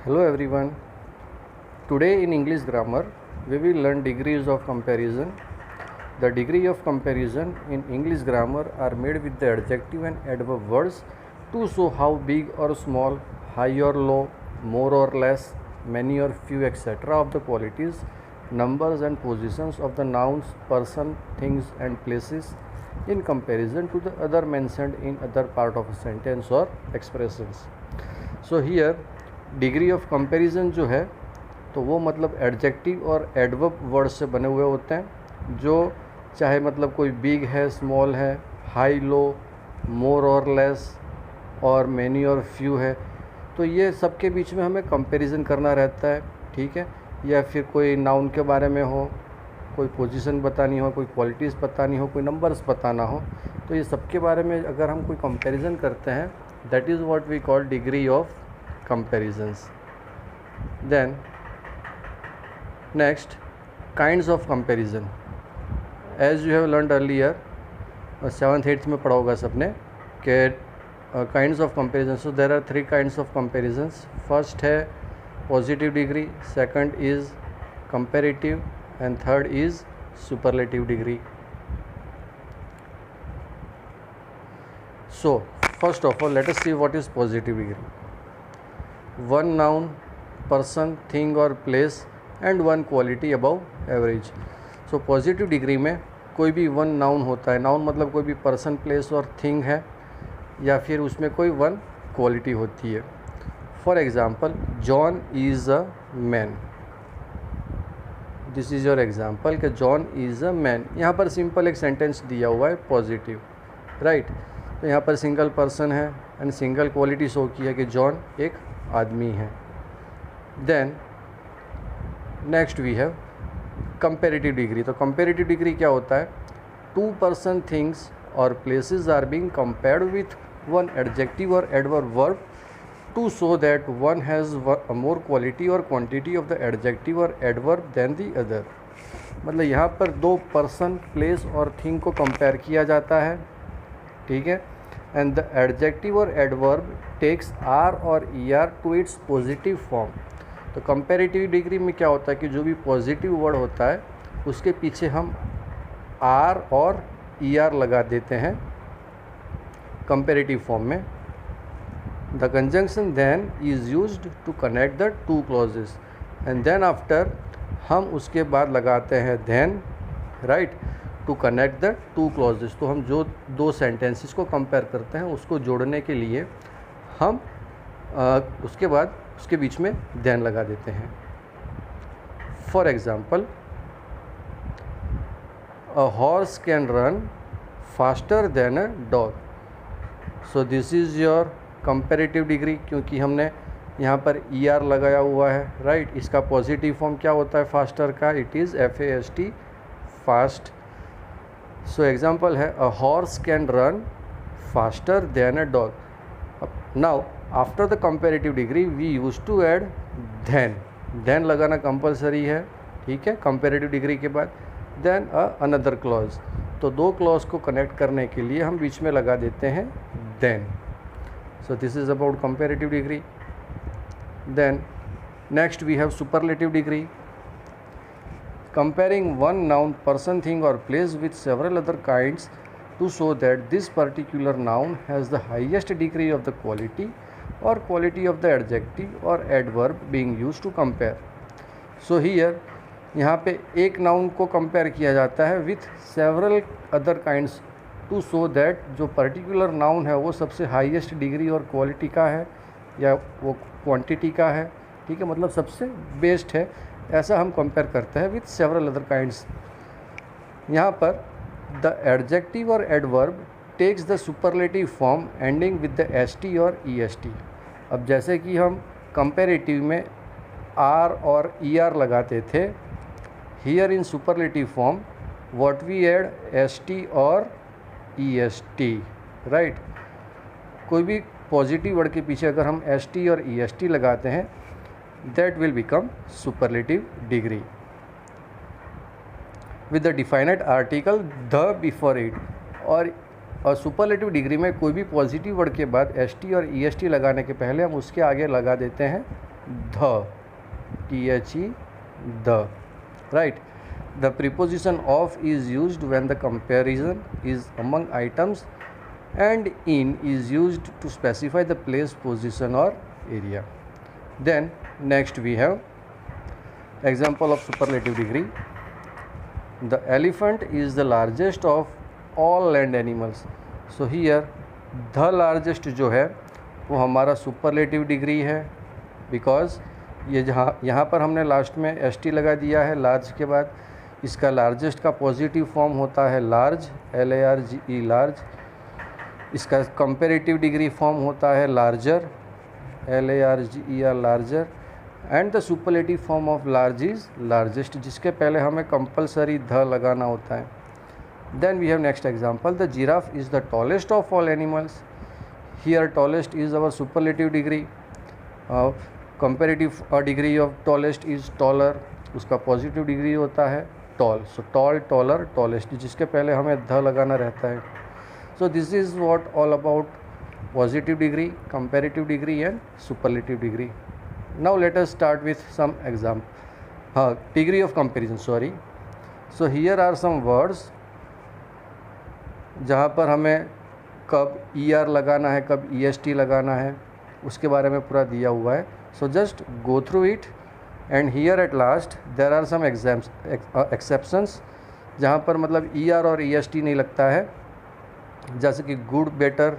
Hello everyone. Today in English grammar we will learn degrees of comparison. The degree of comparison in English grammar are made with the adjective and adverb words to show how big or small, high or low, more or less, many or few, etc. of the qualities, numbers and positions of the nouns, person, things and places in comparison to the other mentioned in other part of a sentence or expressions. So here degree of comparison जो है तो वो मतलब adjective और adverb word से बने हुए होते हैं, जो चाहे मतलब कोई बिग है, स्मॉल है, हाई लो, मोर और लेस और मैनी और फ्यू है, तो ये सब के बीच में हमें कंपैरिजन करना रहता है, ठीक है। या फिर कोई नाउन के बारे में हो, कोई पोजीशन बतानी हो, कोई क्वालिटीज़ बतानी हो, कोई नंबर्स बताना हो, तो ये सब के बारे में अगर हम कोई कंपैरिजन करते हैं, that is what we call degree of comparisons. Then next, kinds of comparison. As you have learned earlier, 7th 8th में पढ़ा होगा सबने कि kinds of comparison. So there are 3 kinds of comparisons. First है positive degree, second is comparative and third is superlative degree. So first of all, let us see what is positive degree. One noun, person, thing और place and one quality above average. So positive degree में कोई भी one noun होता है. Noun मतलब कोई भी person, place और थिंग है, या फिर उसमें कोई वन क्वालिटी होती है. For example, John is a man. This is your example कि जॉन इज़ अ मैन. यहाँ पर सिंपल एक सेंटेंस दिया हुआ है पॉजिटिव, राइट. तो यहाँ पर सिंगल पर्सन है एंड सिंगल क्वालिटी शो की है कि जॉन एक आदमी है. Then next we have comparative degree. तो कंपेरेटिव डिग्री क्या होता है? टू पर्सन, थिंग्स और places are being compared with one adjective और adverb verb to show that one has more quality और क्वांटिटी ऑफ द एडजेक्टिव और adverb than the other. मतलब यहाँ पर दो पर्सन, प्लेस और थिंग को कंपेयर किया जाता है, ठीक है. एंड द एडजेक्टिव और एडवर्ब टेक्स आर और E R to its positive form. तो कंपेरेटिव डिग्री में क्या होता है कि जो भी पॉजिटिव वर्ड होता है उसके पीछे हम आर और ई आर लगा देते हैं कंपेरेटिव फॉर्म में. The conjunction than is used to connect the two clauses and then after हम उसके बाद लगाते हैं than, right, to connect the two clauses. तो हम जो दो सेंटेंसेस को कंपेयर करते हैं उसको जोड़ने के लिए हम उसके बाद उसके बीच में देन लगा देते हैं. For example, a horse can run faster than a dog. So this is your comparative degree, क्योंकि हमने यहाँ पर ई आर लगाया हुआ है, राइट. इसका पॉजिटिव फॉर्म क्या होता है फास्टर का? It is FAST, fast. So example है a horse can run faster than a dog. Now after the comparative degree we use to add than. Than लगाना कंपलसरी है, ठीक है, कंपेरेटिव डिग्री के बाद. Then another clause. तो दो clause को कनेक्ट करने के लिए हम बीच में लगा देते हैं than. So this is about comparative degree. Then next we have superlative degree. Comparing one noun, person, thing or place with several other kinds to show that this particular noun has the highest degree of the quality or quality of the adjective or adverb being used to compare. So here यहाँ पे एक noun को compare किया जाता है with several other kinds to show that जो particular noun है वो सबसे हाईएस्ट डिग्री और क्वालिटी का है या वो क्वांटिटी का है, ठीक है, मतलब सबसे बेस्ट है. ऐसा हम कंपेयर करते हैं विथ सेवरल अदर काइंड्स. यहाँ पर द एडजेक्टिव और adverb takes the superlative form ending with the ST और EST. अब जैसे कि हम कंपेरेटिव में R और ER लगाते थे, here in superlative form what we add ST और EST, राइट. कोई भी पॉजिटिव वर्ड के पीछे अगर हम ST और EST लगाते हैं, that will become superlative degree with the definite article the before it. और सुपरलेटिव डिग्री में कोई भी पॉजिटिव वर्ड के बाद ST और EST लगाने के पहले हम उसके आगे लगा देते हैं the, the, the, right? The preposition of is used when the comparison is among items, and in is used to specify the place, position or area. Then next we have example of superlative degree. The elephant is the largest of all land animals. So here the largest जो है वो हमारा superlative degree है, because ये यहाँ पर हमने last में ST लगा दिया है लार्ज के बाद। इसका लार्जेस्ट का पॉजिटिव फॉर्म होता है लार्ज, LARGE, लार्ज। इसका कंपेरेटिव डिग्री फॉर्म होता है larger, LARGER, larger. And the superlative form of large is largest, जिसके पहले हमें कंपलसरी द लगाना होता है। Then we have next example, the giraffe is the tallest of all animals. Here tallest is our superlative degree, comparative degree of tallest is taller, उसका positive degree होता है tall. So tall, taller, tallest, जिसके पहले हमें the लगाना रहता है। So this is what all about positive degree, comparative degree and superlative degree. Now let us start with some example, degree of comparison, sorry. So here are some words जहाँ पर हमें कब ER लगाना है, कब EST लगाना है, उसके बारे में पूरा दिया हुआ है। So just go through it, and here at last there are some exceptions जहाँ पर मतलब ER और EST नहीं लगता है, जैसे कि good better,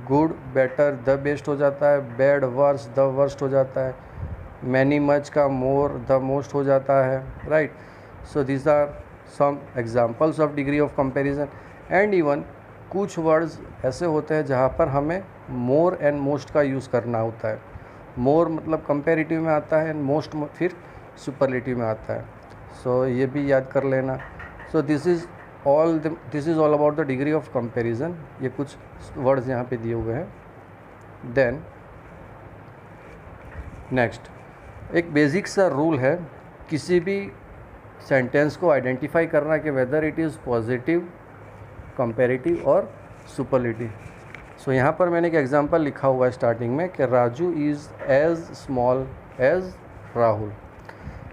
good better the best हो जाता है, बैड वर्स द वर्स्ट हो जाता है, मैनी मच का मोर द मोस्ट हो जाता है, right. So this are some examples of degree of comparison. And even कुछ वर्ड्स ऐसे होते हैं जहाँ पर हमें मोर एंड मोस्ट का यूज़ करना होता है। मोर मतलब कंपैरेटिव में आता है, मोस्ट फिर सुपरलेटिव में आता है। सो ये भी याद कर लेना। सो this is all about the degree of comparison. ये कुछ वर्ड्स यहाँ पे दिए हुए हैं। देन नेक्स्ट एक बेसिक सा रूल है किसी भी सेंटेंस को आइडेंटिफाई करना कि whether it is positive, comparative और सुपरलेटिव। सो यहाँ पर मैंने एक एग्जांपल लिखा हुआ है स्टार्टिंग में कि Raju is as small as Rahul.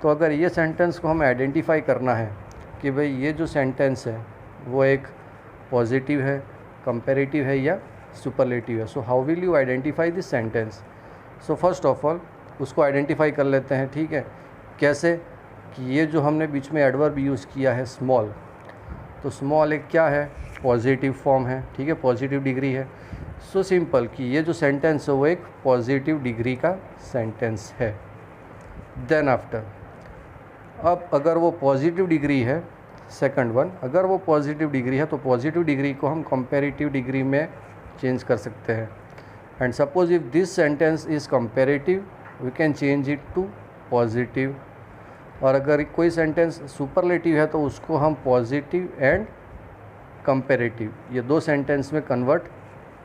तो अगर ये सेंटेंस को हमें आइडेंटिफाई करना है कि भाई ये जो सेंटेंस है वो एक पॉजिटिव है, कंपैरेटिव है या सुपरलेटिव है, so how will you identify this sentence. So first of all उसको आइडेंटिफाई कर लेते हैं, ठीक है। कैसे कि ये जो हमने बीच में एडवर्ब यूज़ किया है स्मॉल, तो स्मॉल एक क्या है, पॉजिटिव फॉर्म है, ठीक है, पॉजिटिव डिग्री है। सो सिंपल कि ये जो सेंटेंस है वो एक पॉजिटिव डिग्री का सेंटेंस है। देन आफ्टर अब अगर वो पॉजिटिव डिग्री है, सेकंड वन, अगर वो पॉजिटिव डिग्री है तो पॉजिटिव डिग्री को हम कंपैरेटिव डिग्री में चेंज कर सकते हैं। And suppose if this sentence is comparative we can change it to positive. और अगर कोई सेंटेंस सुपरलेटिव है तो उसको हम पॉजिटिव एंड कंपैरेटिव ये दो सेंटेंस में कन्वर्ट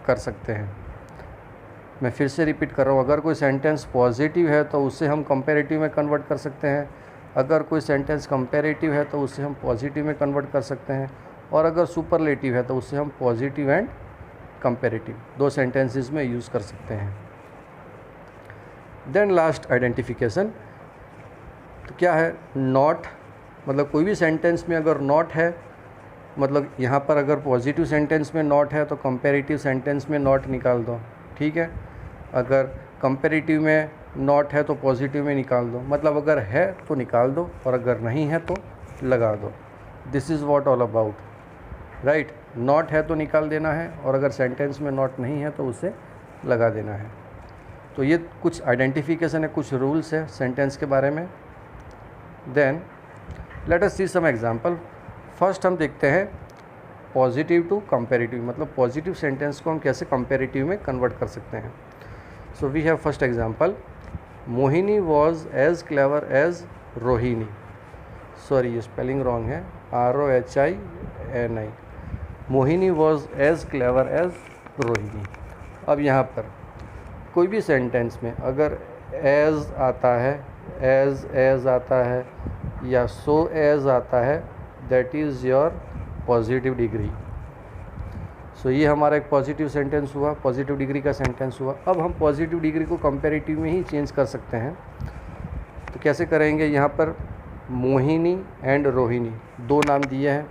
कर सकते हैं। मैं फिर से रिपीट कर रहा हूँ, अगर कोई सेंटेंस पॉजिटिव है तो उसे हम कंपैरेटिव में कन्वर्ट कर सकते हैं, अगर कोई सेंटेंस कंपैरेटिव है तो उसे हम पॉजिटिव में कन्वर्ट कर सकते हैं, और अगर सुपरलेटिव है तो उसे हम पॉजिटिव एंड कंपैरेटिव दो सेंटेंसेस में यूज़ कर सकते हैं। देन लास्ट आइडेंटिफिकेशन, तो क्या है नॉट, मतलब कोई भी सेंटेंस में अगर नॉट है, मतलब यहाँ पर अगर पॉजिटिव सेंटेंस में नॉट है तो कंपैरेटिव सेंटेंस में नॉट निकाल दो, ठीक है। अगर कंपैरेटिव में नॉट है तो पॉजिटिव में निकाल दो, मतलब अगर है तो निकाल दो और अगर नहीं है तो लगा दो। This is what all about, right. Not है तो निकाल देना है और अगर सेंटेंस में नॉट नहीं है तो उसे लगा देना है। तो ये कुछ आइडेंटिफिकेशन है, कुछ रूल्स है सेंटेंस के बारे में। Then let us see some example. First हम देखते हैं पॉजिटिव टू कंपैरेटिव, मतलब पॉजिटिव सेंटेंस को हम कैसे कंपैरेटिव में कन्वर्ट कर सकते हैं। So we have first example, Mohini was as clever as Rohini. Sorry ये स्पेलिंग रॉन्ग है, ROHINI। Mohini was as clever as Rohini. अब यहाँ पर कोई भी सेंटेंस में अगर एज आता है, एज आता है या सो एज आता है, that is your positive degree. So ये हमारा एक पॉजिटिव सेंटेंस हुआ, पॉजिटिव डिग्री का सेंटेंस हुआ। अब हम पॉजिटिव डिग्री को कंपैरेटिव में ही चेंज कर सकते हैं। तो कैसे करेंगे, यहाँ पर मोहिनी एंड रोहिणी दो नाम दिए हैं,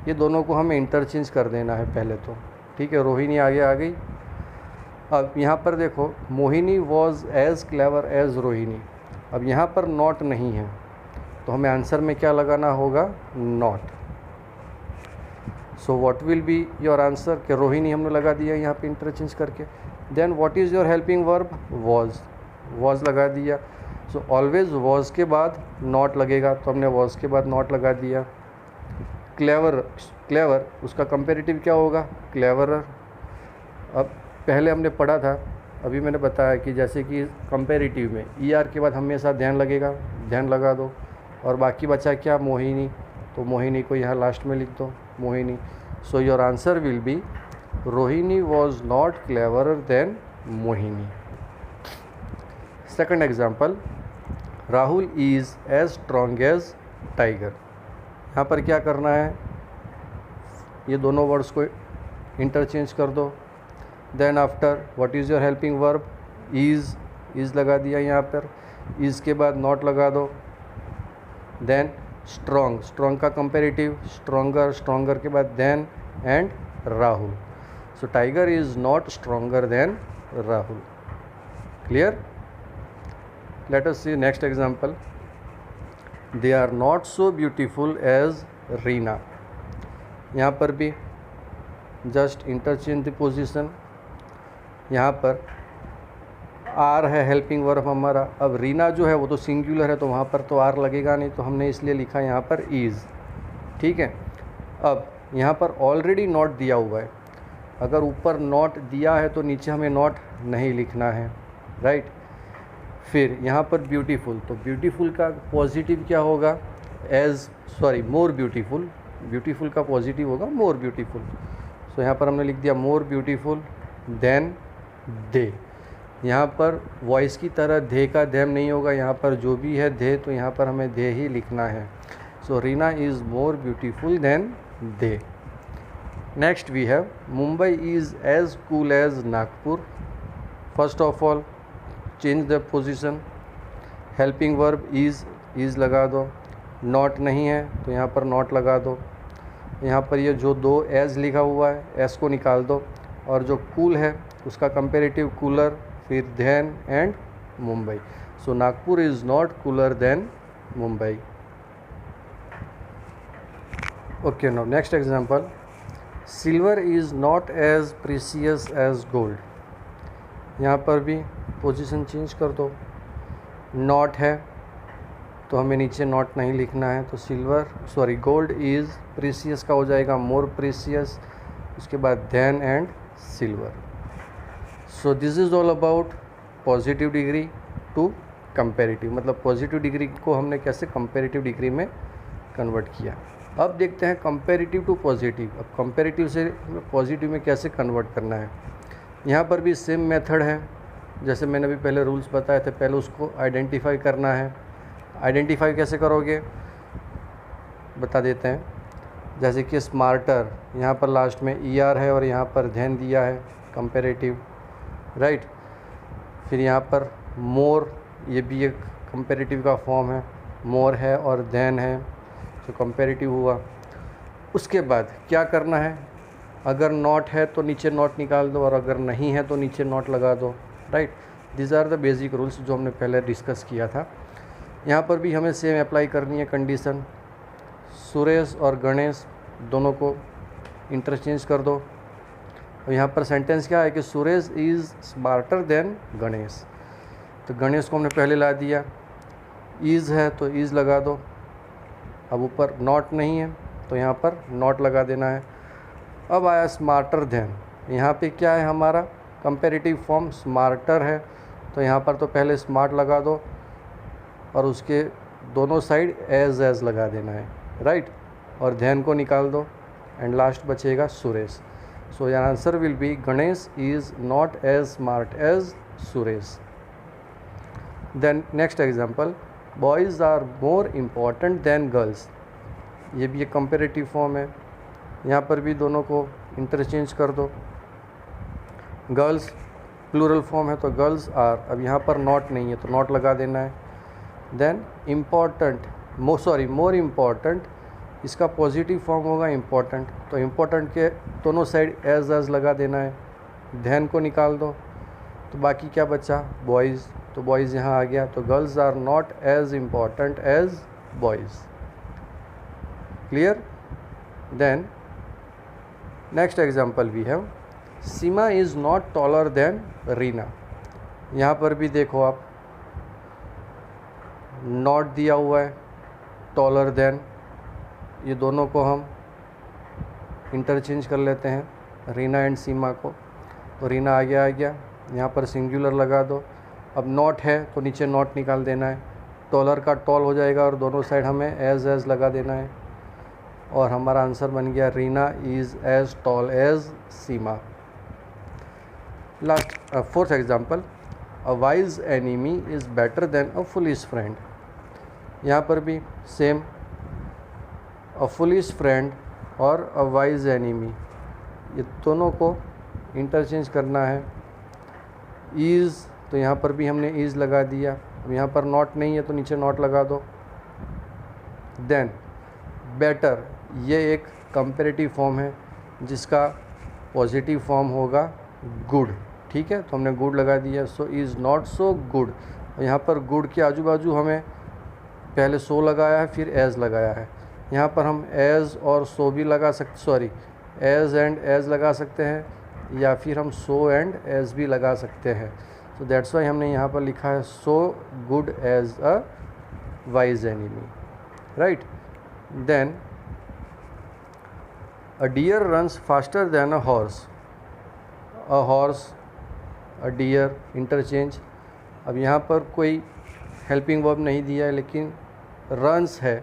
ये दोनों को हमें इंटरचेंज कर देना है पहले तो, ठीक है। रोहिणी आगे आ गई। अब यहाँ पर देखो, Mohini was as clever as Rohini. अब यहाँ पर नॉट नहीं है, तो हमें आंसर में क्या लगाना होगा, not. So what will be your answer, कि रोहिणी हमने लगा दिया यहाँ पे इंटरचेंज करके। Then what is your helping verb, was, was लगा दिया। सो ऑलवेज वॉज के बाद नॉट लगेगा, तो हमने वॉज के बाद नॉट लगा दिया। क्लेवर, क्लेवर उसका कंपेरेटिव क्या होगा, क्लेवरर। अब पहले हमने पढ़ा था, अभी मैंने बताया कि जैसे कि कंपेरेटिव में ER के बाद हमेशा ध्यान लगेगा, ध्यान लगा दो। और बाकी बचा क्या, मोहिनी, तो मोहिनी को यहाँ लास्ट में लिख दो, Mohini. So your answer will be Rohini was not cleverer than Mohini. Second example, Rahul is as strong as tiger. यहाँ पर क्या करना है, ये दोनों वर्ड्स को इंटरचेंज कर दो। Then after what is your helping verb, is लगा दिया यहाँ पर, इज़ के बाद नॉट लगा दो। देन स्ट्रॉन्ग, स्ट्रॉन्ग का कंपेरेटिव स्ट्रॉन्गर, स्ट्रॉन्गर के बाद than and Rahul. So tiger is not stronger than Rahul. Clear? Let us see next example, they are not so beautiful as Reena. यहाँ पर भी जस्ट इंटरचेंज द पोजिशन। यहाँ पर आर है helping verb हमारा। अब रीना जो है वो तो सिंगुलर है, तो वहाँ पर तो आर लगेगा नहीं, तो हमने इसलिए लिखा यहाँ पर इज़, ठीक है। अब यहाँ पर ऑलरेडी नॉट दिया हुआ है, अगर ऊपर नॉट दिया है तो नीचे हमें नॉट नहीं लिखना है, राइट। फिर यहाँ पर ब्यूटीफुल, तो ब्यूटीफुल का पॉजिटिव क्या होगा, मोर ब्यूटीफुल। ब्यूटीफुल का पॉजिटिव होगा मोर ब्यूटीफुल। सो यहाँ पर हमने लिख दिया मोर ब्यूटीफुल देन दे। यहाँ पर वॉइस की तरह दे का देम नहीं होगा, यहाँ पर जो भी है दे, तो यहाँ पर हमें दे ही लिखना है। So Reena is more beautiful than they. Next we have Mumbai is as cool as Nagpur. First of all change the position, helping verb is लगा दो। नॉट नहीं है तो यहाँ पर नॉट लगा दो। यहाँ पर ये जो दो एज लिखा हुआ है, एस को निकाल दो, और जो कूल है उसका कंपेरेटिव कूलर, फिर than and Mumbai. So Nagpur is not cooler than Mumbai. Okay, now next example, silver is not as precious as gold. यहाँ पर भी पोजीशन चेंज कर दो। नॉट है तो हमें नीचे नॉट नहीं लिखना है, तो गोल्ड इज़ प्रीसियस का हो जाएगा मोर प्रीसियस, उसके बाद than and silver. So this is all about positive degree to comparative, मतलब पॉजिटिव डिग्री को हमने कैसे कंपेरेटिव डिग्री में कन्वर्ट किया। अब देखते हैं कंपेरेटिव टू पॉजिटिव। अब कंपेरेटिव से पॉजिटिव में कैसे कन्वर्ट करना है। यहाँ पर भी सेम मेथड है, जैसे मैंने अभी पहले रूल्स बताए थे। पहले उसको आइडेंटिफाई करना है। आइडेंटिफाई कैसे करोगे बता देते हैं। जैसे कि स्मार्टर, यहाँ पर लास्ट में ER है और यहाँ पर देन दिया है कंपेरेटिव, राइट। फिर यहाँ पर मोर, ये भी एक कंपेरेटिव का फॉर्म है, मोर है और देन है, तो कंपेरेटिव हुआ। उसके बाद क्या करना है, अगर नॉट है तो नीचे नॉट निकाल दो, और अगर नहीं है तो नीचे नॉट लगा दो, right. This are the basic rules जो हमने पहले डिस्कस किया था। यहाँ पर भी हमें सेम अप्लाई करनी है कंडीशन। सुरेश और गणेश दोनों को इंटरचेंज कर दो। और यहाँ पर सेंटेंस क्या है कि Suresh is smarter than Ganesh, तो गणेश को हमने पहले ला दिया। इज़ है तो इज़ लगा दो। अब ऊपर नॉट नहीं है तो यहाँ पर नॉट लगा देना है। अब आया स्मार्टर देन, यहाँ पे क्या है हमारा कंपेरेटिव फॉर्म स्मार्टर है, तो यहाँ पर तो पहले स्मार्ट लगा दो और उसके दोनों साइड एज लगा देना है, राइट। और देन को निकाल दो एंड लास्ट बचेगा Suresh. So your answer will be Ganesh is not as smart as Suresh. Then next example, boys are more important than girls. ये भी एक कंपेरेटिव फॉर्म है। यहाँ पर भी दोनों को इंटरचेंज कर दो। गर्ल्स प्लूरल फॉर्म है तो गर्ल्स आर, अब यहाँ पर नॉट नहीं है तो नॉट लगा देना है। देन इम्पॉर्टेंट, मोर इम्पॉर्टेंट, इसका पॉजिटिव फॉर्म होगा इम्पॉर्टेंट, तो इम्पॉर्टेंट के दोनों साइड एज लगा देना है। देन को निकाल दो तो बाकी क्या बचा, बॉयज़, तो बॉयज़ यहाँ आ गया, तो girls are not as important as boys. Clear. Then next example we have, Seema is not taller than Reena. यहाँ पर भी देखो आप, नॉट दिया हुआ है, टॉलर देन, ये दोनों को हम इंटरचेंज कर लेते हैं, रीना एंड सीमा को। तो रीना आ गया, यहाँ पर सिंगुलर लगा दो। अब नॉट है तो नीचे नॉट निकाल देना है, टॉलर का टॉल हो जाएगा और दोनों साइड हमें एज लगा देना है, और हमारा आंसर बन गया Reena is as tall as Seema. Last fourth example, a wise enemy is better than a foolish friend. यहाँ पर भी सेम, अ फुलिश फ्रेंड और अ वाइज एनिमी, ये दोनों को इंटरचेंज करना है। इज़, तो यहाँ पर भी हमने इज़ लगा दिया, अब यहाँ पर नॉट नहीं है तो नीचे नॉट लगा दो। देन बेटर, ये एक कंपैरेटिव फॉर्म है जिसका पॉजिटिव फॉर्म होगा गुड, ठीक है, तो हमने गुड लगा दिया। So is not so good, यहाँ पर गुड के आजू बाजू हमें पहले सो लगाया है फिर एज लगाया है, यहाँ पर हम एज और सो भी लगा सकते, सॉरी एज एंड एज लगा सकते हैं, या फिर हम सो एंड एज भी लगा सकते हैं। सो दैट्स वाई हमने यहाँ पर लिखा है so good as a wise enemy, right. Then a deer runs faster than a horse, a horse, a deer, interchange. अब यहाँ पर कोई हेल्पिंग वर्ब नहीं दिया है लेकिन रन्स है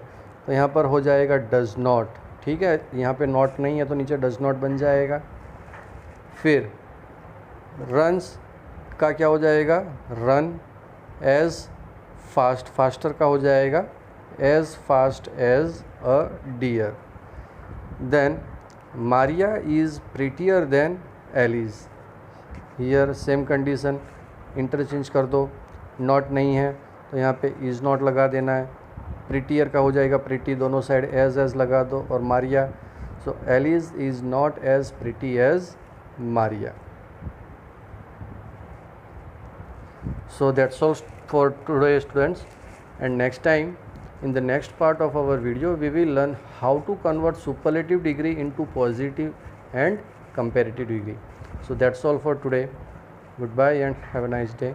तो यहाँ पर हो जाएगा डज नॉट, ठीक है, यहाँ पे नॉट नहीं है तो नीचे डज नॉट बन जाएगा। फिर रन्स का क्या हो जाएगा, रन एज फास्ट, फास्टर का हो जाएगा as fast as a deer. Then Maria is prettier than Elise, here same condition, interchange कर दो, नॉट नहीं है तो यहाँ पे इज़ नॉट लगा देना है। प्रिटियर का हो जाएगा प्रिटी, दोनों साइड एज लगा दो, और Maria, so Elise is not as pretty as Maria. So that's all for today students, and next time in the next part of our video we will learn how to convert superlative degree into positive and comparative degree. So that's all for today. Goodbye and have a nice day.